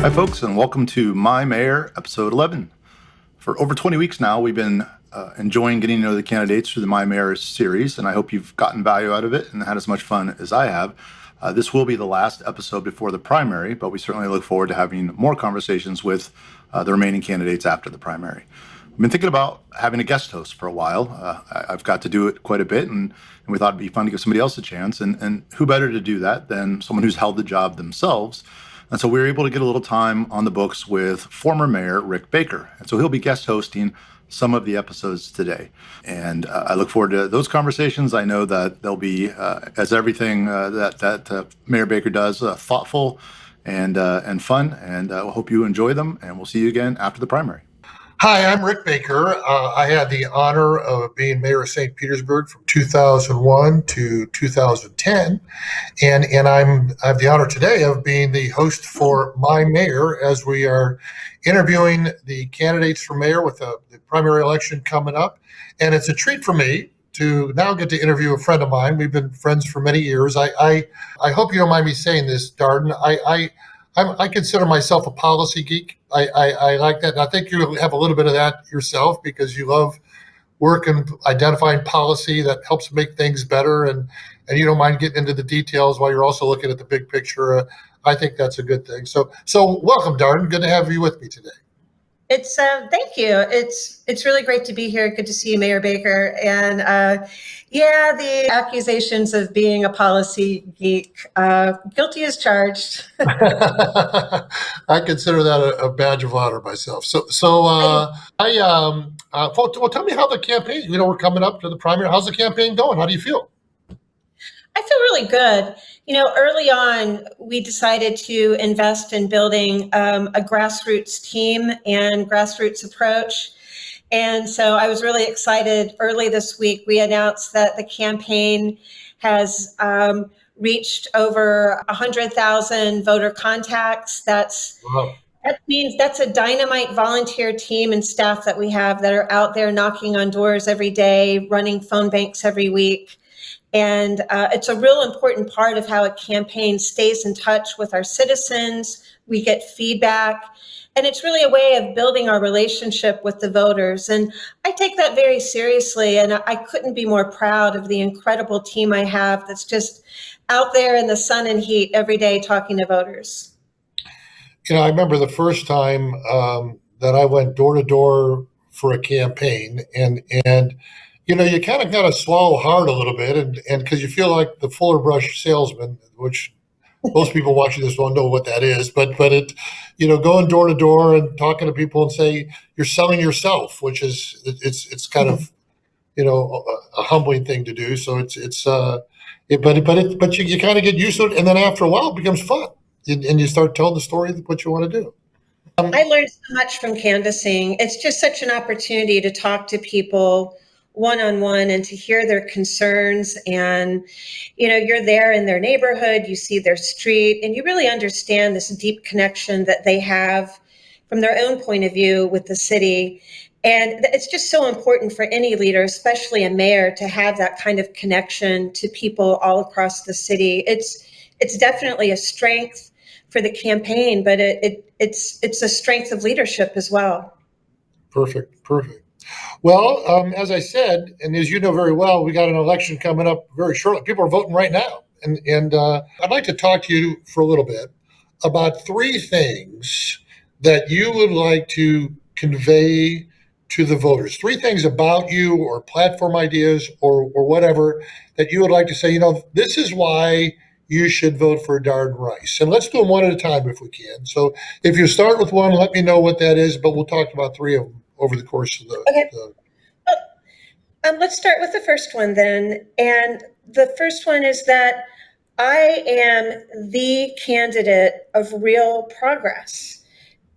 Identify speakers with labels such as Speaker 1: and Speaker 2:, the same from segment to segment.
Speaker 1: Hi, folks, and welcome to My Mayor, episode 11. For over 20 weeks now, we've been enjoying getting to know the candidates through the My Mayor series, and I hope you've gotten value out of it and had as much fun as I have. This will be the last episode before the primary, but we certainly look forward to having more conversations with the remaining candidates after the primary. I've been thinking about having a guest host for a while. I've got to do it quite a bit, and we thought it'd be fun to give somebody else a chance. And who better to do that than someone who's held the job themselves? And so we were able to get a little time on the books with former Mayor Rick Baker. And so he'll be guest hosting some of the episodes today. And I look forward to those conversations. I know that they'll be, as everything that Mayor Baker does, thoughtful and fun. And I hope you enjoy them. And we'll see you again after the primary.
Speaker 2: Hi, I'm Rick Baker. I had the honor of being mayor of St. Petersburg from 2001 to 2010, and I have the honor today of being the host for My Mayor as we are interviewing the candidates for mayor with the primary election coming up. And it's a treat for me to now get to interview a friend of mine. We've been friends for many years. I hope you don't mind me saying this, Darden. I consider myself a policy geek. I like that. And I think you have a little bit of that yourself because you love work and identifying policy that helps make things better. And you don't mind getting into the details while you're also looking at the big picture. I think that's a good thing. So welcome, Darden. Good to have you with me today.
Speaker 3: It's thank you. It's really great to be here. Good to see you, Mayor Baker. And the accusations of being a policy geek, guilty as charged.
Speaker 2: I consider that a badge of honor myself. Well, tell me how the campaign. We're coming up to the primary. How's the campaign going? How do you feel?
Speaker 3: I feel really good. Early on, we decided to invest in building a grassroots team and grassroots approach. And so I was really excited. Early this week, we announced that the campaign has reached over 100,000 voter contacts. That means that's a dynamite volunteer team and staff that we have that are out there knocking on doors every day, running phone banks every week. And it's a real important part of how a campaign stays in touch with our citizens. We get feedback, and it's really a way of building our relationship with the voters. And I take that very seriously, and I couldn't be more proud of the incredible team I have that's just out there in the sun and heat every day talking to voters.
Speaker 2: I remember the first time that I went door to door for a campaign, and you kind of got to swallow hard a little bit, and because you feel like the Fuller Brush salesman, which most people watching this won't know what that is, but it, going door to door and talking to people and say you're selling yourself, which is it's kind of a humbling thing to do. So but you kind of get used to it, and then after a while it becomes fun, and you start telling the story of what you want to do.
Speaker 3: I learned so much from canvassing. It's just such an opportunity to talk to people one-on-one and to hear their concerns. And, you're there in their neighborhood, you see their street, and you really understand this deep connection that they have from their own point of view with the city. And it's just so important for any leader, especially a mayor, to have that kind of connection to people all across the city. It's definitely a strength for the campaign, but it's a strength of leadership as well.
Speaker 2: Perfect. Well, as I said, and as you know very well, we got an election coming up very shortly. People are voting right now. And I'd like to talk to you for a little bit about three things that you would like to convey to the voters. Three things about you or platform ideas or whatever that you would like to say, this is why you should vote for Darden Rice. And let's do them one at a time if we can. So if you start with one, let me know what that is, but we'll talk about three of them over the course of the...
Speaker 3: Okay. Let's start with the first one then. And the first one is that I am the candidate of real progress.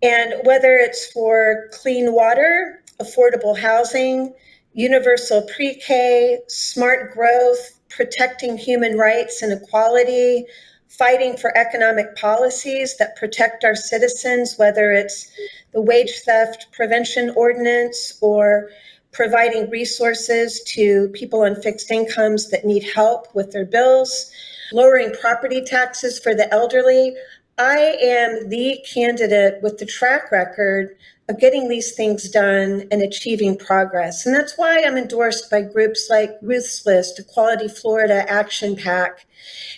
Speaker 3: And whether it's for clean water, affordable housing, universal pre-K, smart growth, protecting human rights and equality, fighting for economic policies that protect our citizens, whether it's the wage theft prevention ordinance or providing resources to people on fixed incomes that need help with their bills, lowering property taxes for the elderly. I am the candidate with the track record of getting these things done and achieving progress. And that's why I'm endorsed by groups like Ruth's List, Equality Florida, Action Pack,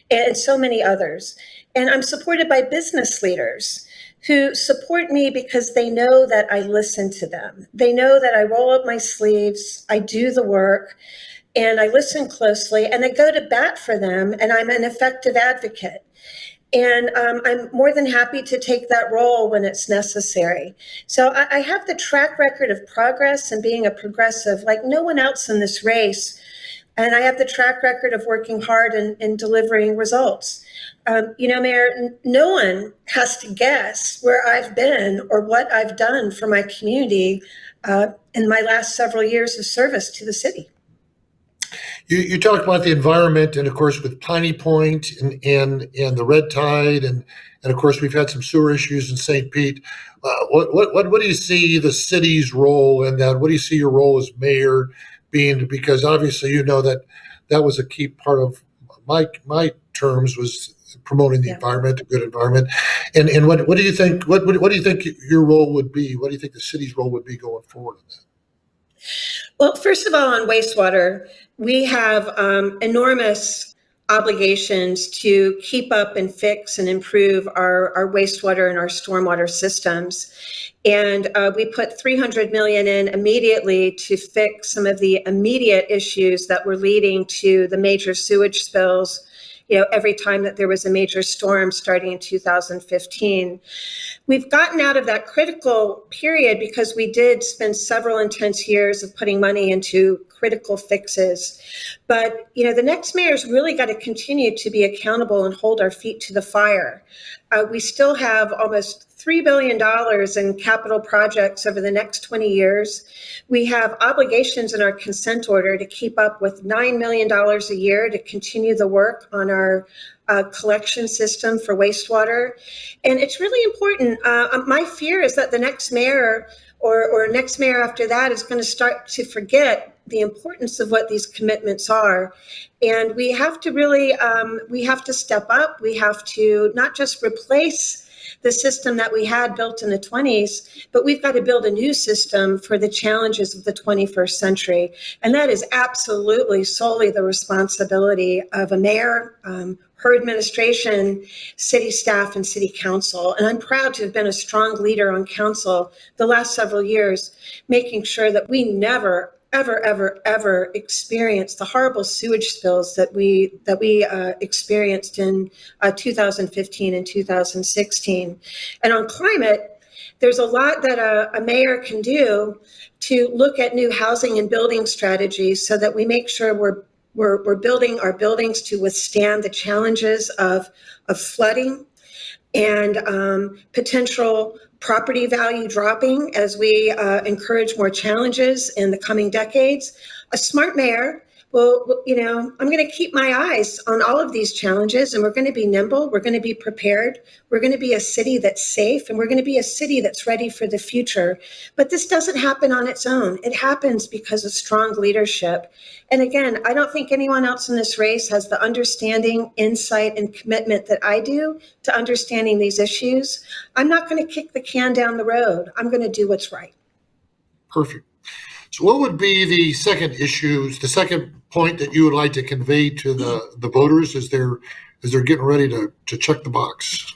Speaker 3: and so many others. And I'm supported by business leaders who support me because they know that I listen to them. They know that I roll up my sleeves, I do the work, and I listen closely, and I go to bat for them, and I'm an effective advocate. And I'm more than happy to take that role when it's necessary. So I have the track record of progress and being a progressive like no one else in this race. And I have the track record of working hard and delivering results. Mayor, no one has to guess where I've been or what I've done for my community in my last several years of service to the city.
Speaker 2: You talked about the environment, and of course with Piney Point and the red tide, and of course we've had some sewer issues in St. Pete. What do you see the city's role in that? What do you see your role as mayor being? Because obviously you know that was a key part of my terms was promoting the environment, a good environment. And what do you think? What do you think your role would be? What do you think the city's role would be going forward in that?
Speaker 3: Well, first of all, on wastewater, we have enormous obligations to keep up and fix and improve our wastewater and our stormwater systems. And we put $300 million in immediately to fix some of the immediate issues that were leading to the major sewage spills, every time that there was a major storm starting in 2015. We've gotten out of that critical period because we did spend several intense years of putting money into critical fixes. But, the next mayor's really got to continue to be accountable and hold our feet to the fire. We still have almost $3 billion in capital projects over the next 20 years. We have obligations in our consent order to keep up with $9 million a year to continue the work on our collection system for wastewater. And it's really important. My fear is that the next mayor or next mayor after that is going to start to forget the importance of what these commitments are. And we have to really, we have to step up. We have to not just replace the system that we had built in the 20s, but we've got to build a new system for the challenges of the 21st century. And that is absolutely solely the responsibility of a mayor, her administration, city staff, and city council. And I'm proud to have been a strong leader on council the last several years, making sure that we never, ever experience the horrible sewage spills that we experienced in 2015 and 2016. And on climate, there's a lot that a mayor can do to look at new housing and building strategies so that we make sure we're building our buildings to withstand the challenges of flooding and potential property value dropping as we encourage more challenges in the coming decades. A smart mayor will, I'm going to keep my eyes on all of these challenges, and we're going to be nimble. We're going to be prepared. We're going to be a city that's safe, and we're going to be a city that's ready for the future. But this doesn't happen on its own. It happens because of strong leadership. And again, I don't think anyone else in this race has the understanding, insight, and commitment that I do to understanding these issues. I'm not going to kick the can down the road. I'm going to do what's right.
Speaker 2: Perfect. So what would be the second point that you would like to convey to the voters as they're getting ready to check the box?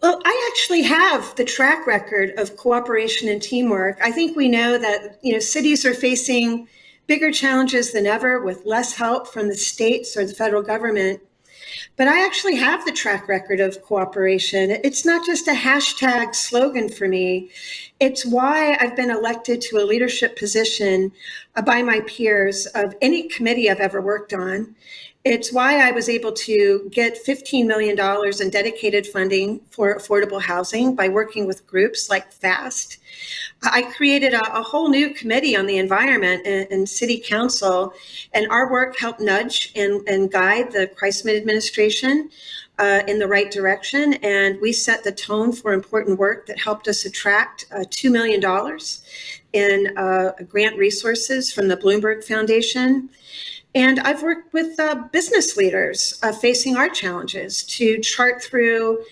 Speaker 3: Well, I actually have the track record of cooperation and teamwork. I think we know that, cities are facing bigger challenges than ever with less help from the states or the federal government. But I actually have the track record of cooperation. It's not just a hashtag slogan for me. It's why I've been elected to a leadership position by my peers of any committee I've ever worked on. It's why I was able to get $15 million in dedicated funding for affordable housing by working with groups like FAST. I created a whole new committee on the environment in City Council, and our work helped nudge and guide the Kreisman administration in the right direction. And we set the tone for important work that helped us attract $2 million in grant resources from the Bloomberg Foundation. And I've worked with business leaders facing our challenges to chart through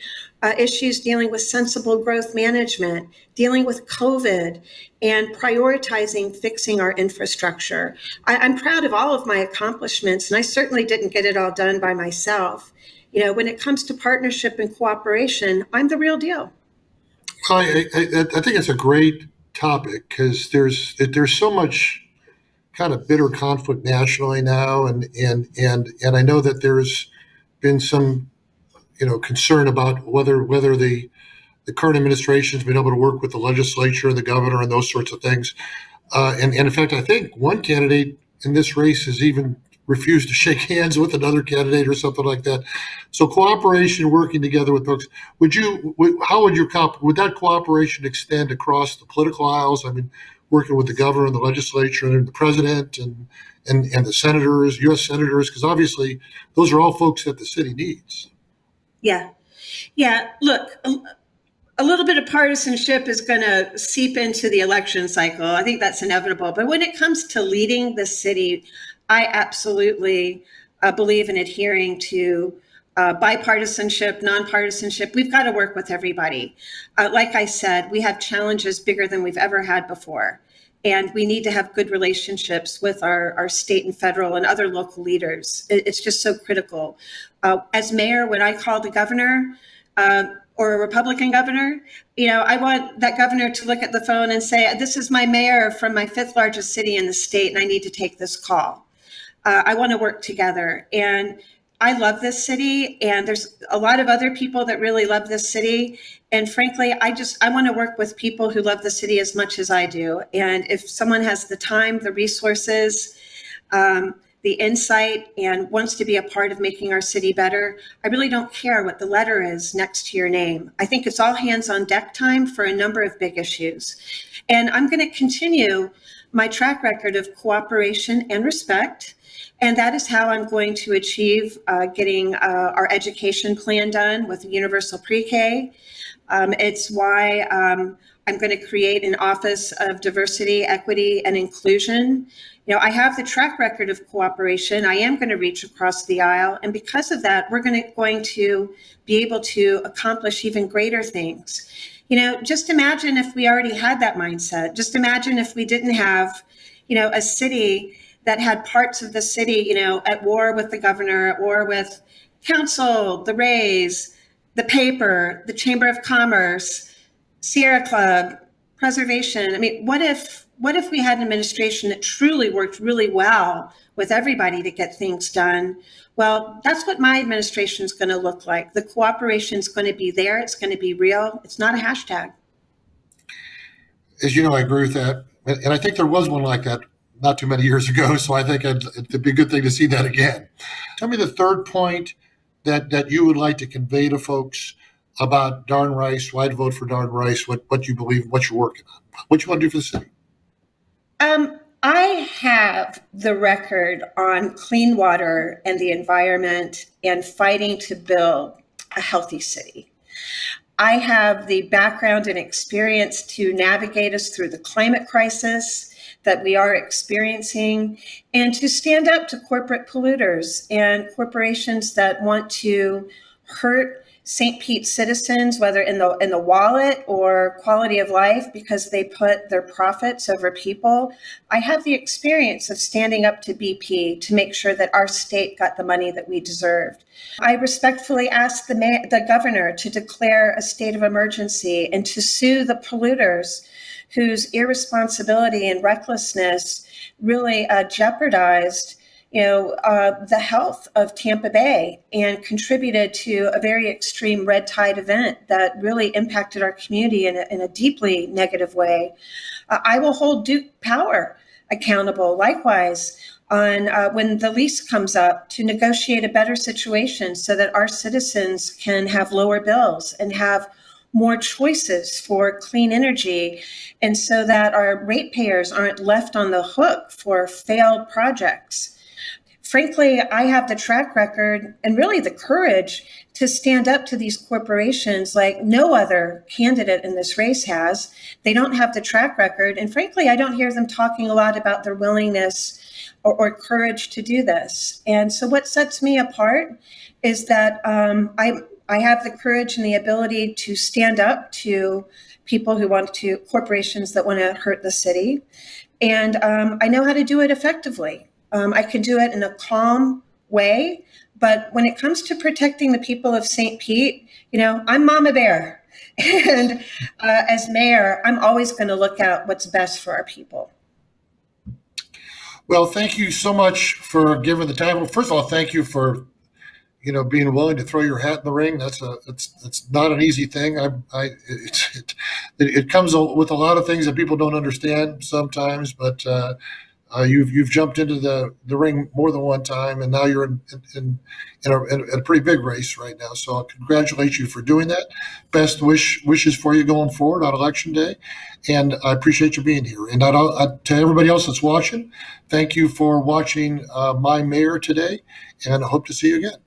Speaker 3: issues dealing with sensible growth management, dealing with COVID, and prioritizing fixing our infrastructure. I'm proud of all of my accomplishments, and I certainly didn't get it all done by myself. When it comes to partnership and cooperation, I'm the real deal.
Speaker 2: Well, I think it's a great topic because there's so much kind of bitter conflict nationally now, and I know that there's been some concern about whether the current administration has been able to work with the legislature, the governor, and those sorts of things. And in fact, I think one candidate in this race has even refused to shake hands with another candidate or something like that. So cooperation, working together with folks. How would that cooperation extend across the political aisles? I mean, working with the governor and the legislature and the president and the senators, U.S. senators, because obviously those are all folks that the city needs.
Speaker 3: Yeah. Yeah. Look, a little bit of partisanship is going to seep into the election cycle. I think that's inevitable. But when it comes to leading the city, I absolutely believe in adhering to bipartisanship, nonpartisanship. We've got to work with everybody. Like I said, we have challenges bigger than we've ever had before. And we need to have good relationships with our state and federal and other local leaders. It's just so critical. As mayor, when I call the governor, or a Republican governor, I want that governor to look at the phone and say, this is my mayor from my fifth largest city in the state, and I need to take this call. I want to work together. And I love this city, and there's a lot of other people that really love this city. And frankly, I want to work with people who love the city as much as I do. And if someone has the time, the resources, the insight, and wants to be a part of making our city better, I really don't care what the letter is next to your name. I think it's all hands on deck time for a number of big issues. And I'm going to continue my track record of cooperation and respect. And that is how I'm going to achieve getting our education plan done with universal pre-K. It's why I'm going to create an Office of Diversity, Equity, and Inclusion. I have the track record of cooperation. I am going to reach across the aisle. And because of that, we're going to be able to accomplish even greater things. Just imagine if we already had that mindset. Just imagine if we didn't have, a city that had parts of the city, at war with the governor, at war with council, the Rays, the paper, the Chamber of Commerce, Sierra Club, preservation. I mean, what if we had an administration that truly worked really well with everybody to get things done? Well, that's what my administration is going to look like. The cooperation is going to be there. It's going to be real. It's not a hashtag.
Speaker 2: As you know, I agree with that. And I think there was one like that not too many years ago. So I think it'd be a good thing to see that again. Tell me the third point that you would like to convey to folks about Darden Rice, why to vote for Darden Rice, what you believe, what you're working on, what you want to do for the city.
Speaker 3: I have the record on clean water and the environment and fighting to build a healthy city. I have the background and experience to navigate us through the climate crisis that we are experiencing and to stand up to corporate polluters and corporations that want to hurt St. Pete citizens, whether in the wallet or quality of life, because they put their profits over people. I have the experience of standing up to BP to make sure that our state got the money that we deserved. I respectfully asked the governor to declare a state of emergency and to sue the polluters whose irresponsibility and recklessness really jeopardized the health of Tampa Bay and contributed to a very extreme red tide event that really impacted our community in a deeply negative way. I will hold Duke Power accountable, likewise, on when the lease comes up to negotiate a better situation so that our citizens can have lower bills and have more choices for clean energy, and so that our ratepayers aren't left on the hook for failed projects. Frankly, I have the track record and really the courage to stand up to these corporations like no other candidate in this race has. They don't have the track record. And frankly, I don't hear them talking a lot about their willingness or courage to do this. And so what sets me apart is that I have the courage and the ability to stand up to people who want to, corporations that want to hurt the city. And I know how to do it effectively. I can do it in a calm way. But when it comes to protecting the people of St. Pete, I'm Mama Bear. And as mayor, I'm always going to look out what's best for our people.
Speaker 2: Well, thank you so much for giving the time. Well, first of all, thank you for being willing to throw your hat in the ring. It's not an easy thing. It comes with a lot of things that people don't understand sometimes, but you've jumped into the ring more than one time, and now you're in a pretty big race right now. So I congratulate you for doing that. Best wishes for you going forward on Election Day, and I appreciate you being here. And to everybody else that's watching, thank you for watching My Mayor today, and I hope to see you again.